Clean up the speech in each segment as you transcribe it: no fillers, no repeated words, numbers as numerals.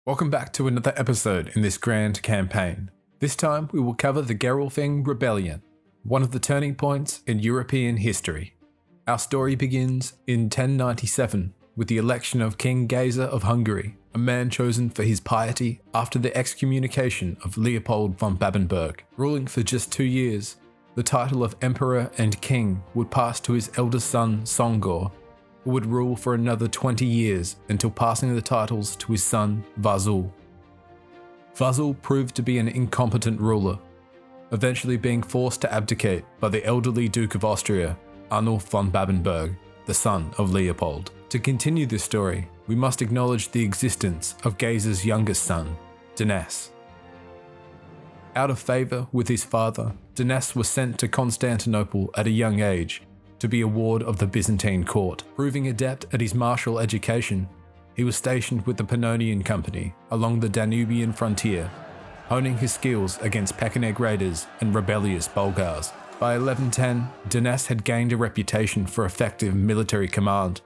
Welcome back to another episode in this grand campaign. This time we will cover the Gerulfing Rebellion, one of the turning points in European history. Our story begins in 1097 with the election of King Geza of Hungary, a man chosen for his piety after the excommunication of Leopold von Babenberg. Ruling for just 2 years, the title of Emperor and King would pass to his eldest son Songor, who would rule for another 20 years until passing the titles to his son Vasul. Vasul proved to be an incompetent ruler, eventually being forced to abdicate by the elderly Duke of Austria, Arnulf von Babenberg, the son of Leopold. To continue this story, we must acknowledge the existence of Geza's youngest son, Dines. Out of favour with his father, Dines was sent to Constantinople at a young age to be a ward of the Byzantine court. Proving adept at his martial education, he was stationed with the Pannonian Company along the Danubian frontier, honing his skills against Pecheneг raiders and rebellious Bulgars. By 1110, Dines had gained a reputation for effective military command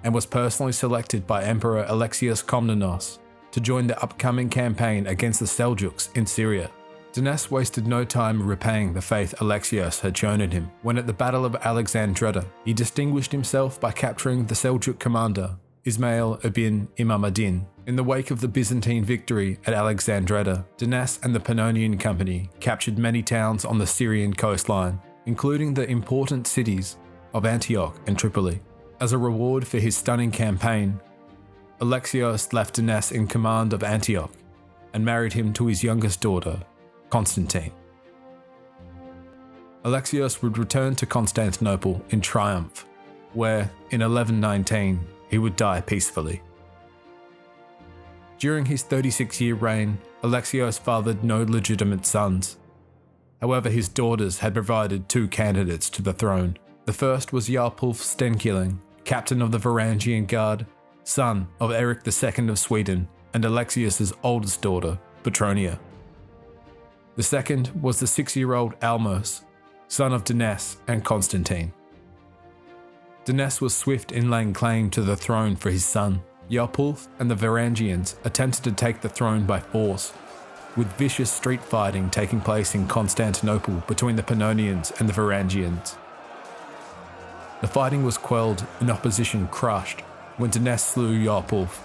and was personally selected by Emperor Alexios Komnenos to join the upcoming campaign against the Seljuks in Syria. Dines wasted no time repaying the faith Alexios had shown in him. When at the Battle of Alexandretta, he distinguished himself by capturing the Seljuk commander, Ismail ibn Imam-ad-Din. In the wake of the Byzantine victory at Alexandretta, Dines and the Pannonian Company captured many towns on the Syrian coastline, including the important cities of Antioch and Tripoli. As a reward for his stunning campaign, Alexios left Dines in command of Antioch and married him to his youngest daughter, Constantine. Alexios would return to Constantinople in triumph, where, in 1119, he would die peacefully. During his 36-year reign, Alexios fathered no legitimate sons. However, his daughters had provided 2 candidates to the throne. The first was Jarpulf Stenkilling, captain of the Varangian Guard, son of Eric II of Sweden and Alexios' oldest daughter, Petronia. The second was the 6-year-old Almos, son of Dines and Constantine. Dines was swift in laying claim to the throne for his son. Jarpulf and the Varangians attempted to take the throne by force, with vicious street fighting taking place in Constantinople between the Pannonians and the Varangians. The fighting was quelled and opposition crushed when Dines slew Jarpulf,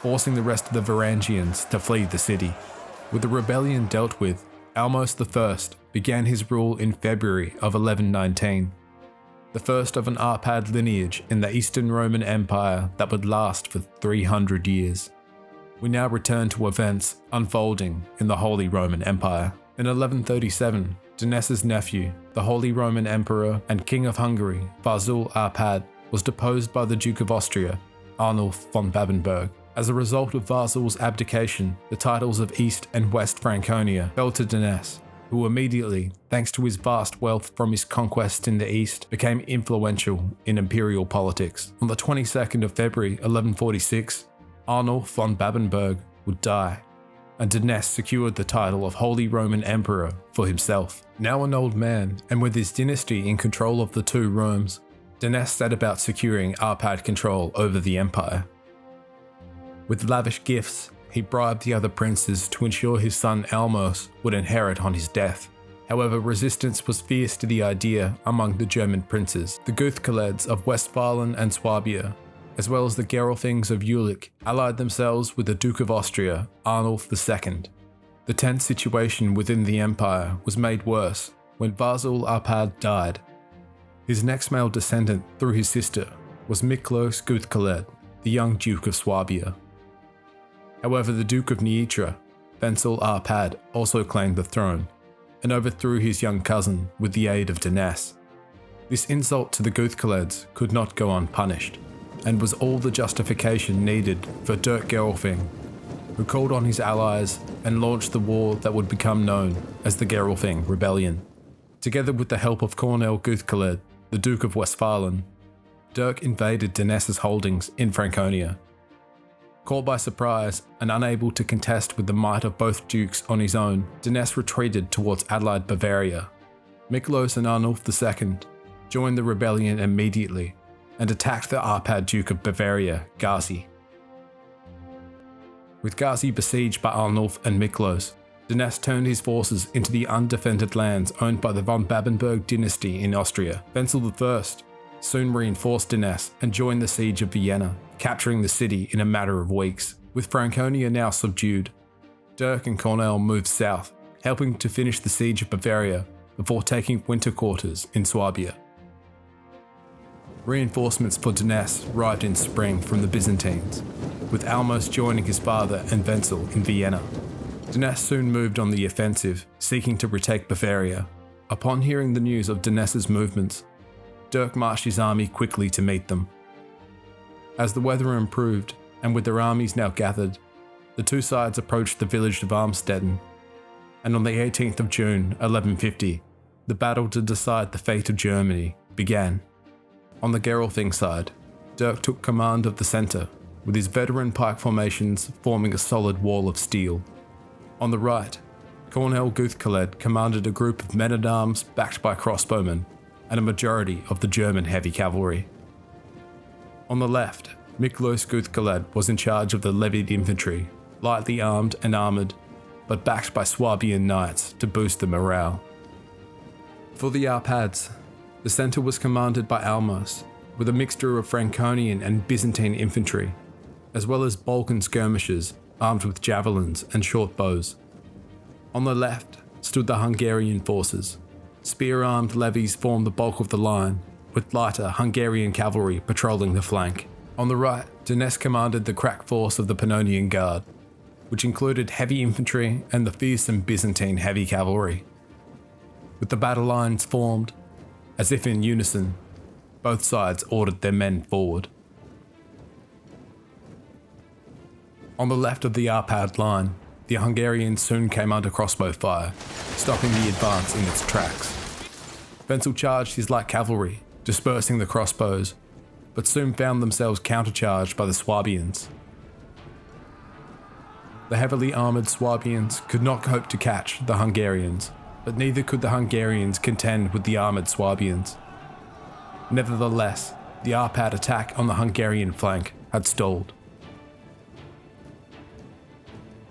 forcing the rest of the Varangians to flee the city. With the rebellion dealt with, Almos I began his rule in February of 1119, the first of an Arpad lineage in the Eastern Roman Empire that would last for 300 years. We now return to events unfolding in the Holy Roman Empire. In 1137, Dines's nephew, the Holy Roman Emperor and King of Hungary, Vasul Arpad, was deposed by the Duke of Austria, Arnulf von Babenberg. As a result of Vasul's abdication, the titles of East and West Franconia fell to Dines, who immediately, thanks to his vast wealth from his conquests in the East, became influential in imperial politics. On the 22nd of February 1146, Arnulf von Babenberg would die, and Dines secured the title of Holy Roman Emperor for himself. Now an old man, and with his dynasty in control of the 2 realms, Dines set about securing Arpad control over the empire. With lavish gifts, he bribed the other princes to ensure his son Almos would inherit on his death. However, resistance was fierce to the idea among the German princes. The Guthkeleds of Westphalen and Swabia, as well as the Gerulfings of Julich, allied themselves with the Duke of Austria, Arnulf II. The tense situation within the empire was made worse when Vasul Arpad died. His next male descendant through his sister was Miklos Guthkeled, the young Duke of Swabia. However, the Duke of Nitra, Vasul Arpad, also claimed the throne and overthrew his young cousin with the aid of Dines. This insult to the Guthkeleds could not go unpunished, and was all the justification needed for Dirk Gerulfing, who called on his allies and launched the war that would become known as the Gerulfing Rebellion. Together with the help of Cornel Guthkeled, the Duke of Westphalen, Dirk invaded Dines's holdings in Franconia. Caught by surprise and unable to contest with the might of both dukes on his own, Dines retreated towards Allied Bavaria. Miklos and Arnulf II joined the rebellion immediately and attacked the Arpad Duke of Bavaria, Gazi. With Gazi besieged by Arnulf and Miklos, Doness turned his forces into the undefended lands owned by the von Babenberg dynasty in Austria. Wenzel I soon reinforced Doness and joined the siege of Vienna, capturing the city in a matter of weeks. With Franconia now subdued, Dirk and Cornell moved south, helping to finish the siege of Bavaria before taking winter quarters in Swabia. Reinforcements for Doness arrived in spring from the Byzantines, with Almos joining his father and Wenzel in Vienna. Doness soon moved on the offensive, seeking to retake Bavaria. Upon hearing the news of Doness's movements, Dirk marched his army quickly to meet them. As the weather improved, and with their armies now gathered, the two sides approached the village of Armstetten, and on the 18th of June 1150, the battle to decide the fate of Germany began. On the Gerulfing side, Dirk took command of the centre, with his veteran pike formations forming a solid wall of steel. On the right, Cornel Guthkeled commanded a group of men-at-arms backed by crossbowmen and a majority of the German heavy cavalry. On the left, Miklos Guthkeled was in charge of the levied infantry, lightly armed and armoured, but backed by Swabian knights to boost the morale. For the Arpads, the centre was commanded by Almos, with a mixture of Franconian and Byzantine infantry, as well as Balkan skirmishers armed with javelins and short bows. On the left stood the Hungarian forces. Spear-armed levies formed the bulk of the line, with lighter Hungarian cavalry patrolling the flank. On the right, Doness commanded the crack force of the Pannonian Guard, which included heavy infantry and the fearsome Byzantine heavy cavalry. With the battle lines formed, as if in unison, both sides ordered their men forward. On the left of the Arpad line, the Hungarians soon came under crossbow fire, stopping the advance in its tracks. Wenzel charged his light cavalry, dispersing the crossbows, but soon found themselves countercharged by the Swabians. The heavily armoured Swabians could not hope to catch the Hungarians, but neither could the Hungarians contend with the armoured Swabians. Nevertheless, the Arpad attack on the Hungarian flank had stalled.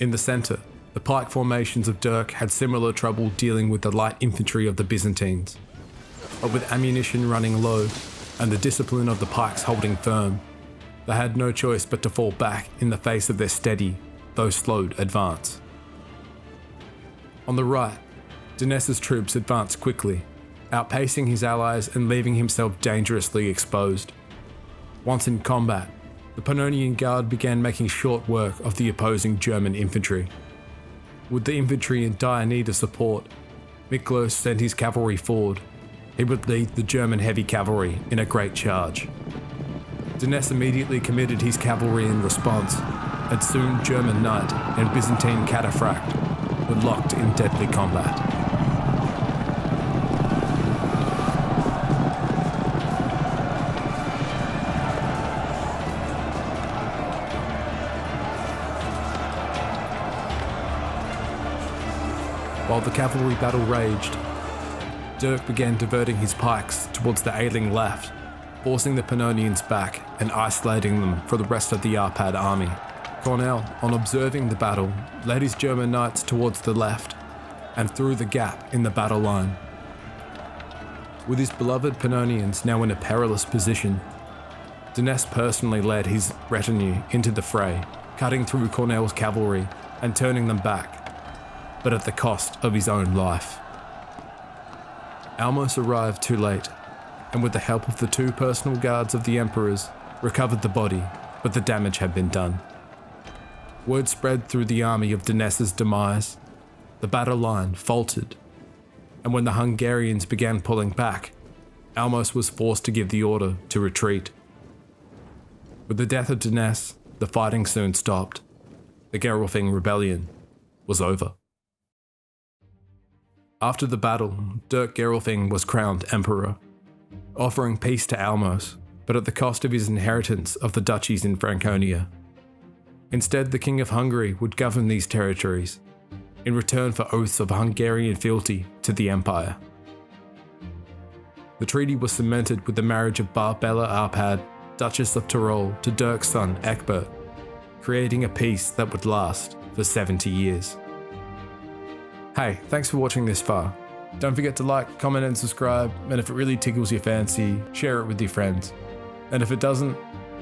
In the centre, the pike formations of Dirk had similar trouble dealing with the light infantry of the Byzantines. But with ammunition running low, and the discipline of the pikes holding firm, they had no choice but to fall back in the face of their steady, though slowed advance. On the right, Doness's troops advanced quickly, outpacing his allies and leaving himself dangerously exposed. Once in combat, the Pannonian Guard began making short work of the opposing German infantry. With the infantry in dire need of support, Miklos sent his cavalry forward. He would lead the German heavy cavalry in a great charge. Doness immediately committed his cavalry in response, and soon German knight and Byzantine cataphract were locked in deadly combat. While the cavalry battle raged, Dirk began diverting his pikes towards the ailing left, forcing the Pannonians back and isolating them for the rest of the Arpad army. Cornel, on observing the battle, led his German knights towards the left and through the gap in the battle line. With his beloved Pannonians now in a perilous position, Doness personally led his retinue into the fray, cutting through Cornel's cavalry and turning them back, but at the cost of his own life. Almos arrived too late, and with the help of the two personal guards of the emperors, recovered the body, but the damage had been done. Word spread through the army of Doness's demise. The battle line faltered, and when the Hungarians began pulling back, Almos was forced to give the order to retreat. With the death of Doness, the fighting soon stopped. The Gerulfing rebellion was over. After the battle, Dirk Gerulfing was crowned emperor, offering peace to Almos, but at the cost of his inheritance of the duchies in Franconia. Instead, the King of Hungary would govern these territories, in return for oaths of Hungarian fealty to the empire. The treaty was cemented with the marriage of Barbella Arpad, Duchess of Tyrol, to Dirk's son Egbert, creating a peace that would last for 70 years. Hey, thanks for watching this far. Don't forget to like, comment and subscribe, and if it really tickles your fancy, share it with your friends. And if it doesn't,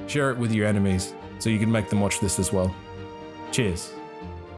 share it with your enemies so you can make them watch this as well. Cheers.